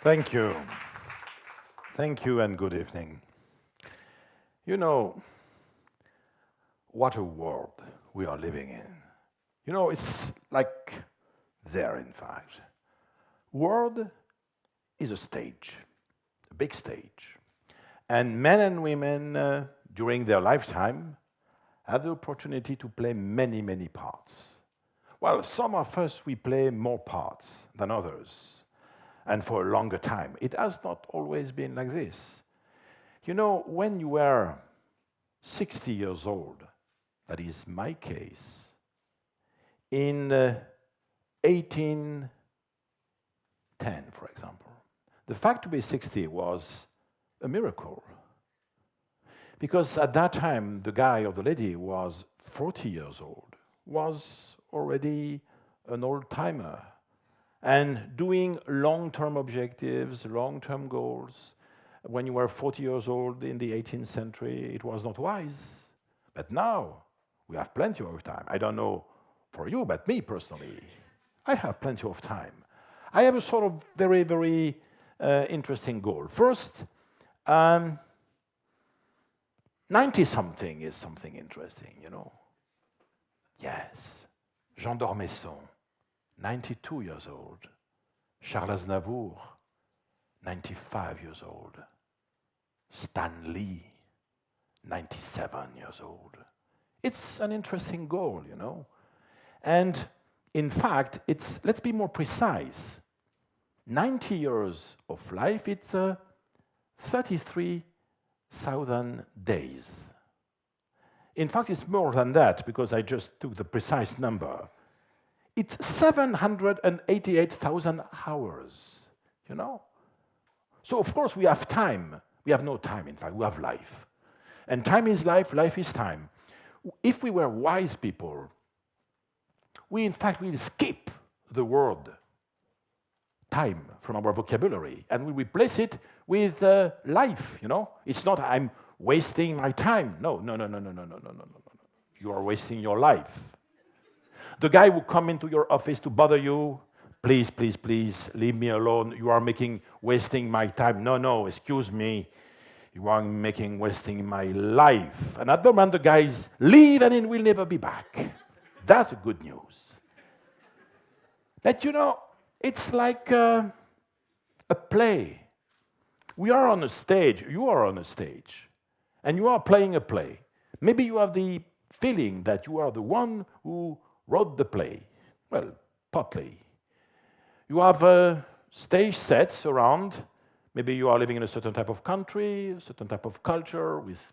Thank you. Thank you and good evening. You know, what a world we are living in. It's like there, in fact. World is a stage, a big stage. And men and women, during their lifetime, have the opportunity to play many, many parts. Well, some of us, we play more parts than others, and for a longer time. It has not always been like this. When you were 60 years old, that is my case, in 1810, for example, the fact to be 60 was a miracle. Because at that time, the guy or the lady was 40 years old, was already an old-timer, and doing long-term objectives, long-term goals. When you were 40 years old in the 18th century, it was not wise. But now, we have plenty of time. I don't know for you, but me personally, I have plenty of time. I have a sort of very, very interesting goal. First, 90-something is something interesting, Yes. Jean d'Ormesson, 92 years old. Charles Aznavour, 95 years old. Stan Lee, 97 years old. It's an interesting goal, And in fact, let's be more precise. 90 years of life, it's 33,000 days. In fact, it's more than that, because I just took the precise number. It's 788,000 hours, So, of course, we have time. We have no time, in fact, we have life. And time is life, life is time. If we were wise people, we, in fact, will skip the word time from our vocabulary, and we replace it with life, It's not I'm wasting my time. No. You are wasting your life. The guy who come into your office to bother you, please, leave me alone. You are wasting my time. No, excuse me. You are wasting my life. And at the moment, the guys leave and he will never be back. That's good news. But it's like a play. We are on a stage, you are on a stage, and you are playing a play. Maybe you have the feeling that you are the one who wrote the play. Well, partly. You have stage sets around. Maybe you are living in a certain type of country, a certain type of culture, with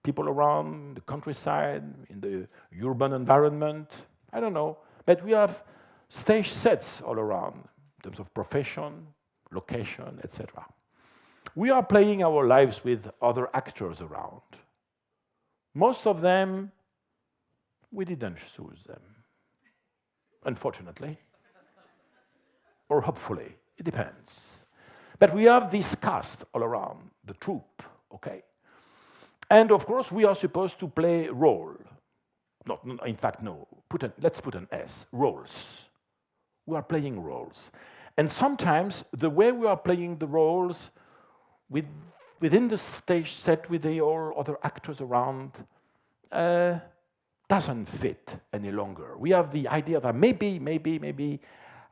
people around the countryside, in the urban environment. I don't know. But we have stage sets all around, in terms of profession, location, etc. We are playing our lives with other actors around. Most of them, we didn't choose them, unfortunately. Or hopefully, it depends. But we have this cast all around, the troupe, okay? And of course, we are supposed to play role. In fact, no. Let's put an S, roles. We are playing roles. And sometimes, the way we are playing the roles within the stage set with the all other actors around doesn't fit any longer. We have the idea that maybe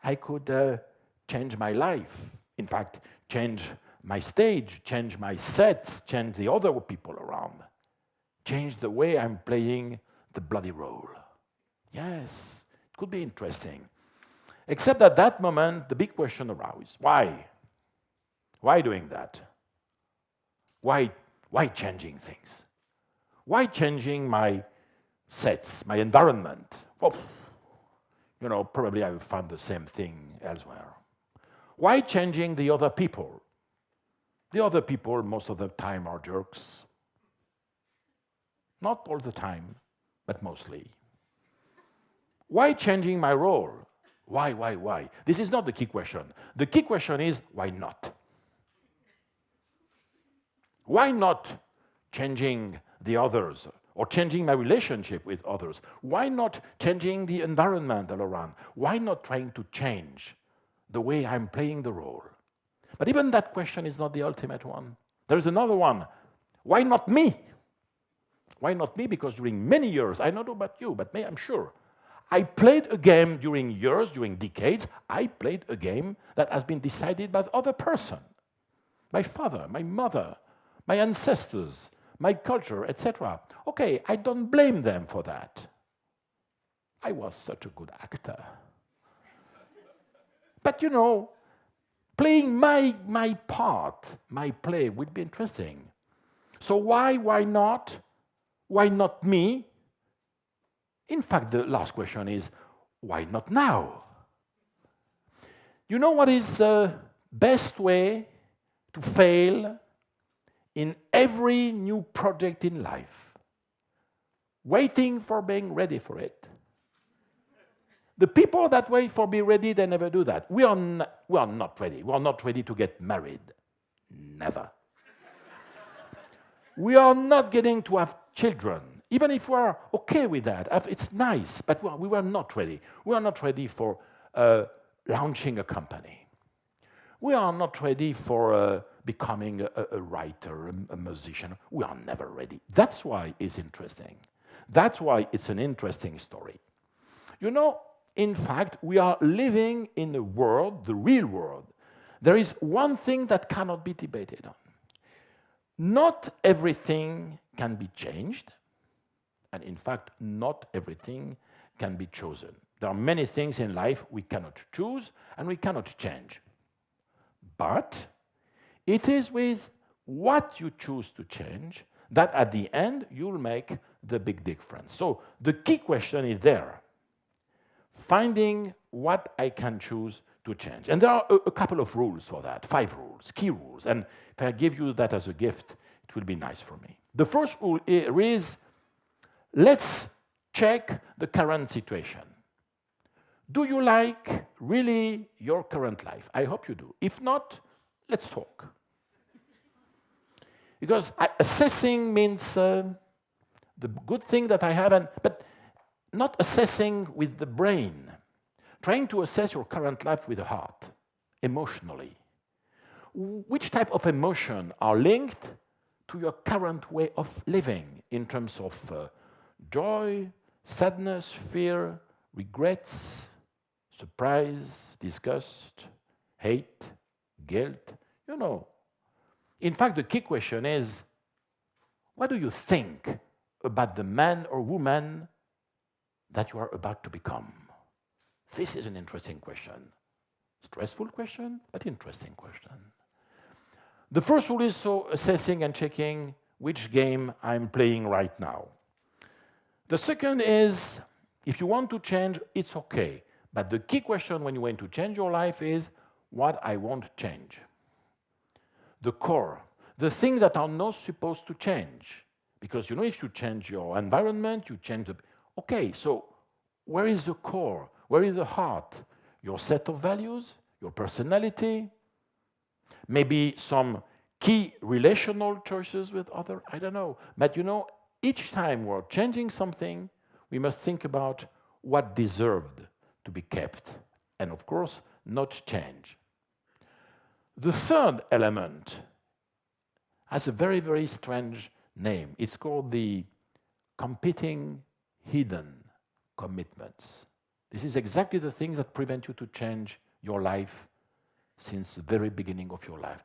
I could change my life. In fact, change my stage, change my sets, change the other people around. Change the way I'm playing the bloody role. Yes, it could be interesting. Except at that moment, the big question arises. Why? Why doing that? Why changing things? Why changing my sets, my environment? Well, probably I will find the same thing elsewhere. Why changing the other people? The other people, most of the time, are jerks. Not all the time, but mostly. Why changing my role? Why? This is not the key question. The key question is, why not? Why not changing the others or changing my relationship with others? Why not changing the environment all around? Why not trying to change the way I'm playing the role? But even that question is not the ultimate one. There is another one. Why not me? Why not me? Because during many years, I don't know about you, but me, I'm sure, I played a game during years, during decades, I played a game that has been decided by the other person. My father, my mother, my ancestors, my culture, etc. Okay, I don't blame them for that. I was such a good actor. But you know, playing my part, my play would be interesting. So why not? Why not me? In fact, the last question is, why not now? You know what is the best way to fail in every new project in life? Waiting for being ready for it. The people that wait for being ready, they never do that. We are not ready. We are not ready to get married. Never. We are not getting to have children. Even if we are okay with that, it's nice, but we were not ready. We are not ready for launching a company. We are not ready for becoming a writer, a musician. We are never ready. That's why it's interesting. That's why it's an interesting story. You know, in fact, we are living in a world, the real world. There is one thing that cannot be debated on. Not everything can be changed. And in fact, not everything can be chosen. There are many things in life we cannot choose and we cannot change. But it is with what you choose to change that at the end you'll make the big difference. So the key question is there. Finding what I can choose to change. And there are a couple of rules for that, 5 rules, key rules. And if I give you that as a gift, it will be nice for me. The first rule is, let's check the current situation. Do you like really your current life? I hope you do. If not, let's talk. Because assessing means the good thing that I have, but not assessing with the brain. Trying to assess your current life with the heart, emotionally. Which type of emotion are linked to your current way of living in terms of joy, sadness, fear, regrets, surprise, disgust, hate, guilt, you know. In fact, the key question is, what do you think about the man or woman that you are about to become? This is an interesting question. Stressful question, but interesting question. The first rule is so assessing and checking which game I'm playing right now. The second is, if you want to change, it's okay. But the key question when you want to change your life is, what I want to change. The core, the things that are not supposed to change. Because you know, if you change your environment, you change the... Okay, so where is the core? Where is the heart? Your set of values, your personality, maybe some key relational choices with others, I don't know. But you know, each time we're changing something, we must think about what deserved to be kept, and of course, not change. The third element has a very, very strange name. It's called the competing hidden commitments. This is exactly the things that prevent you to change your life since the very beginning of your life.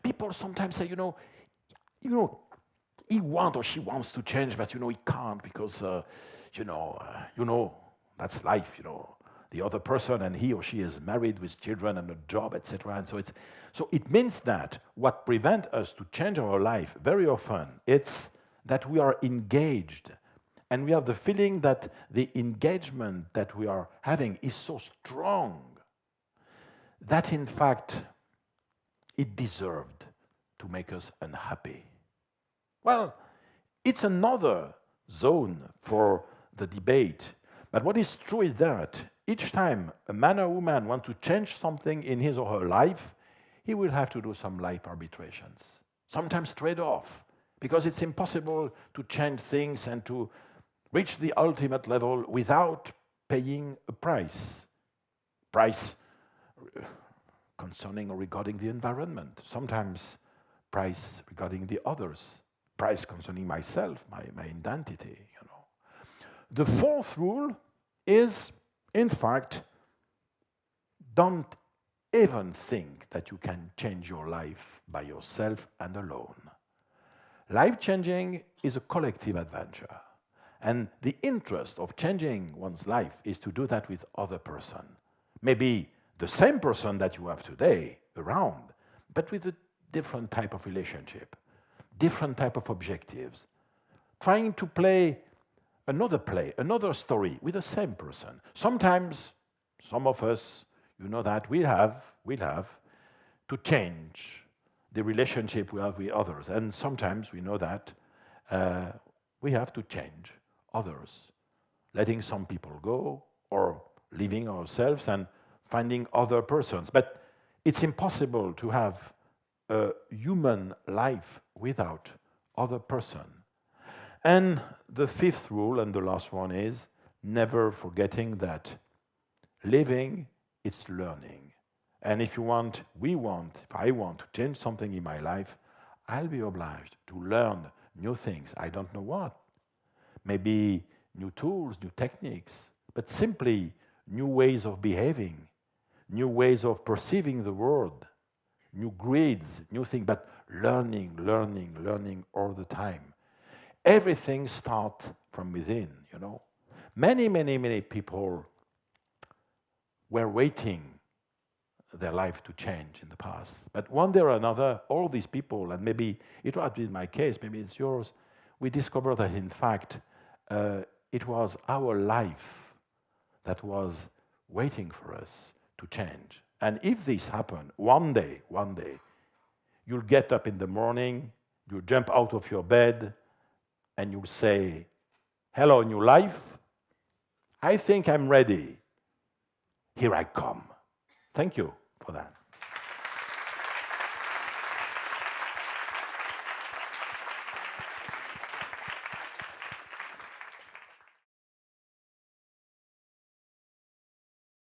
People sometimes say, you know, he wants or she wants to change, but he can't because, that's life, The other person and he or she is married with children and a job, etc. And so it means that what prevents us to change our life very often, it's that we are engaged. And we have the feeling that the engagement that we are having is so strong that, in fact, it deserved to make us unhappy. Well, it's another zone for the debate. But what is true is that each time a man or woman wants to change something in his or her life, he will have to do some life arbitrations, sometimes trade-off, because it's impossible to change things and to reach the ultimate level without paying a price. concerning or regarding the environment, sometimes price regarding the others, price concerning myself, my identity, you know. The fourth rule is, in fact, don't even think that you can change your life by yourself and alone. Life changing is a collective adventure. And the interest of changing one's life is to do that with other person. Maybe the same person that you have today around, but with a different type of relationship, different type of objectives, trying to play, another story with the same person. Sometimes, some of us, you know that we'll have to change the relationship we have with others. And sometimes we know that we have to change others, letting some people go or leaving ourselves and finding other persons. But it's impossible to have a human life without other person. And the fifth rule, and the last one, is never forgetting that living is learning. And if I want to change something in my life, I'll be obliged to learn new things. I don't know what. Maybe new tools, new techniques, but simply new ways of behaving, new ways of perceiving the world, new grids, new things, but learning all the time. Everything starts from within, you know. Many people were waiting their life to change in the past. But one day or another, all these people, and maybe it was in my case, maybe it's yours, we discovered that in fact, it was our life that was waiting for us to change. And if this happened, one day, you'll get up in the morning, you'll jump out of your bed, and you'll say, hello, new life. I think I'm ready. Here I come. Thank you for that.